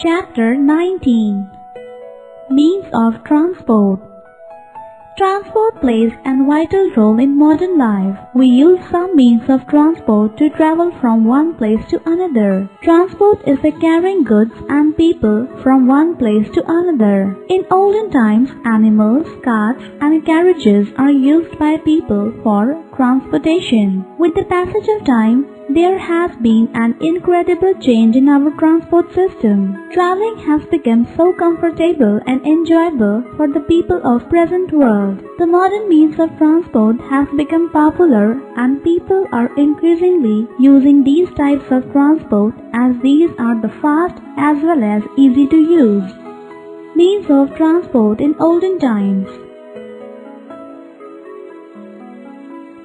Chapter 19. Means of Transport. Transport plays a vital role in modern life. We use some means of transport to travel from one place to another. Transport is the carrying goods and people from one place to another. In olden times, animals, carts, and carriages are used by people for transportation. With the passage of time, there has been an incredible change in our transport system. Traveling has become so comfortable and enjoyable for the people of present world. The modern means of transport has become popular and people are increasingly using these types of transport as these are the fast as well as easy to use. Means of transport in olden times.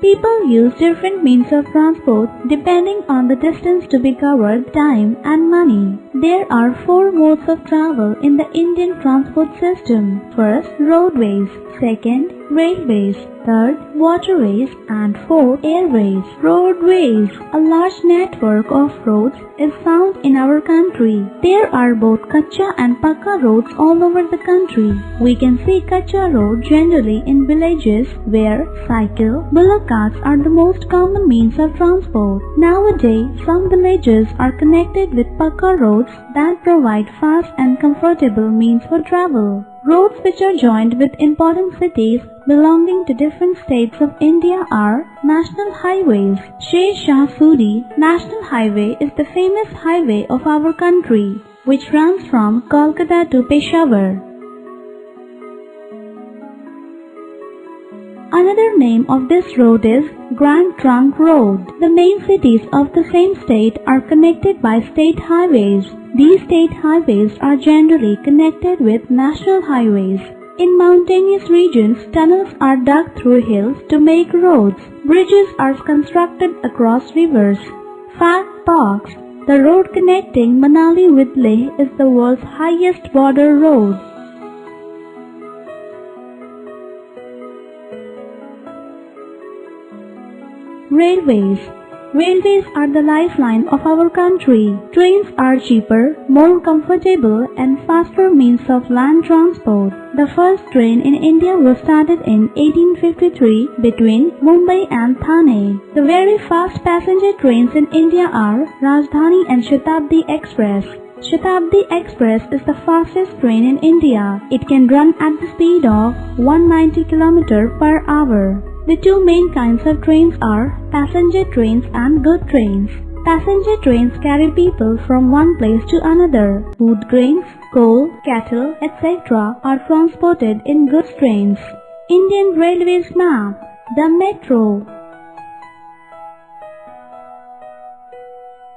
People use different means of transport depending on the distance to be covered, time and money. There are 4 modes of travel in the Indian transport system. First, roadways. Second, railways. Third, waterways. And fourth, airways. Roadways. A large network of roads is found in our country. There are both Kacha and Pakka roads all over the country. We can see Kacha road generally in villages where cycle, bullock carts are the most common means of transport. Nowadays, some villages are connected with Pakka roads that provide fast and comfortable means for travel. Roads which are joined with important cities belonging to different states of India are national highways. Sher Shah Suri National Highway is the famous highway of our country, which runs from Kolkata to Peshawar. Another name of this road is Grand Trunk Road. The main cities of the same state are connected by state highways. These state highways are generally connected with national highways. In mountainous regions, tunnels are dug through hills to make roads. Bridges are constructed across rivers. Fact box. The road connecting Manali with Leh is the world's highest border road. Railways. Railways are the lifeline of our country. Trains are cheaper, more comfortable and faster means of land transport. The first train in India was started in 1853 between Mumbai and Thane. The very fast passenger trains in India are Rajdhani and Shatabdi Express. Shatabdi Express is the fastest train in India. It can run at the speed of 190 km per hour. The two main kinds of trains are passenger trains and goods trains. Passenger trains carry people from one place to another. Food grains, coal, cattle, etc. are transported in goods trains. Indian Railways map. The metro.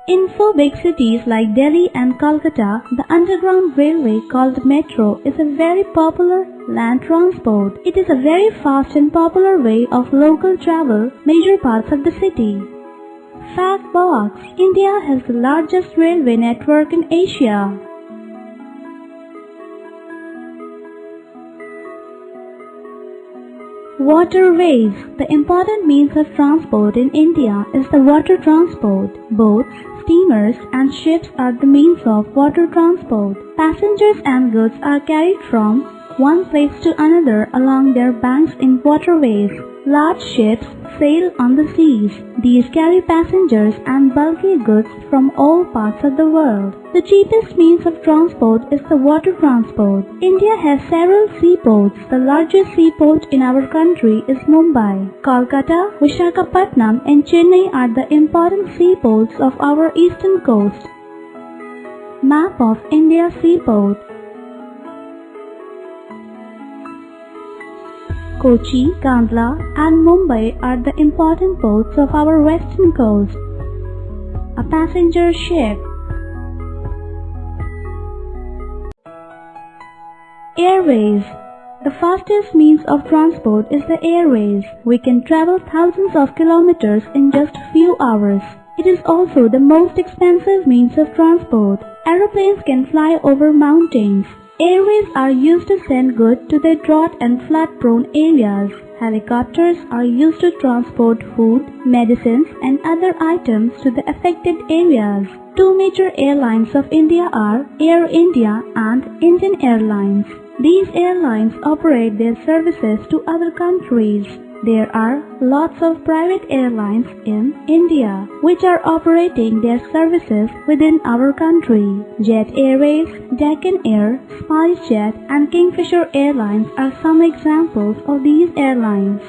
In 4 big cities like Delhi and Kolkata, the underground railway called metro is a very popular land transport. It is a very fast and popular way of local travel major parts of the city. Fact box. India has the largest railway network in Asia. Waterways. The important means of transport in India is the water transport. Boats, steamers and ships are the means of water transport. Passengers and goods are carried from one place to another along their banks in waterways. Large ships sail on the seas. These carry passengers and bulky goods from all parts of the world. The cheapest means of transport is the water transport. India has several seaports. The largest seaport in our country is Mumbai. Kolkata, Visakhapatnam and Chennai are the important seaports of our eastern coast. Map of India's seaport. Kochi, Kandla and Mumbai are the important ports of our western coast. A passenger ship. Airways. The fastest means of transport is the airways. We can travel thousands of kilometers in just few hours. It is also the most expensive means of transport. Aeroplanes can fly over mountains. Airways are used to send goods to the drought and flood-prone areas. Helicopters are used to transport food, medicines and other items to the affected areas. two major airlines of India are Air India and Indian Airlines. These airlines operate their services to other countries. There are lots of private airlines in India which are operating their services within our country. Jet Airways, Deccan Air, SpiceJet and Kingfisher Airlines are some examples of these airlines.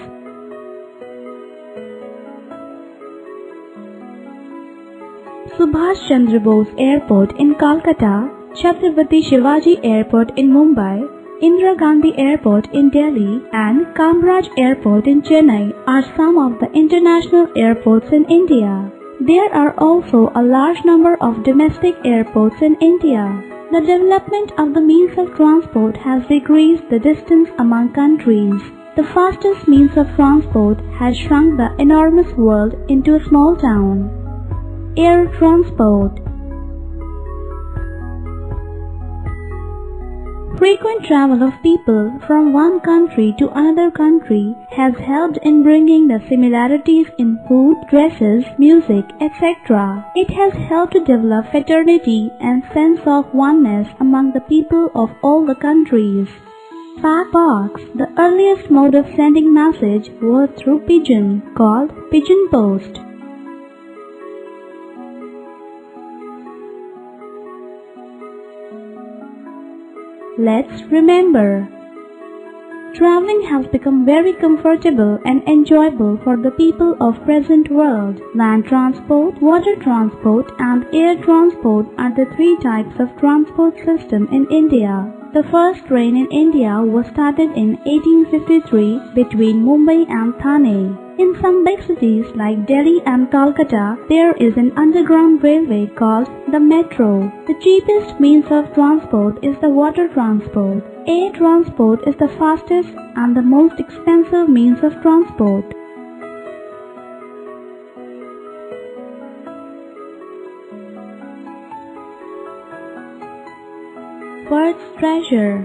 Subhash Chandra Bose Airport in Kolkata, Chhatrapati Shivaji Airport in Mumbai, Indira Gandhi Airport in Delhi and Kamraj Airport in Chennai are some of the international airports in India. There are also a large number of domestic airports in India. The development of the means of transport has decreased the distance among countries. The fastest means of transport has shrunk the enormous world into a small town. Air transport. Frequent travel of people from one country to another country has helped in bringing the similarities in food, dresses, music, etc. It has helped to develop fraternity and sense of oneness among the people of all the countries. Fax. The earliest mode of sending message was through pigeon, called pigeon post. Let's remember. Traveling has become very comfortable and enjoyable for the people of present world. Land transport, water transport and air transport are the three types of transport system in India. The first train in India was started in 1853 between Mumbai and Thane. In some big cities like Delhi and Kolkata, there is an underground railway called the metro. The cheapest means of transport is the water transport. Air transport is the fastest and the most expensive means of transport. Words treasure.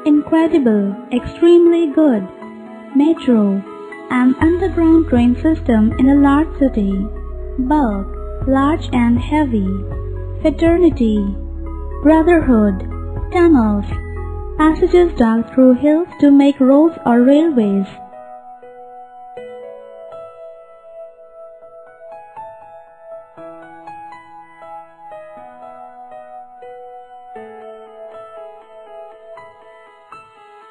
Incredible, extremely good. Metro. An underground train system in a large city. Bulk, large and heavy. Fraternity, brotherhood. Tunnels, passages dug through hills to make roads or railways.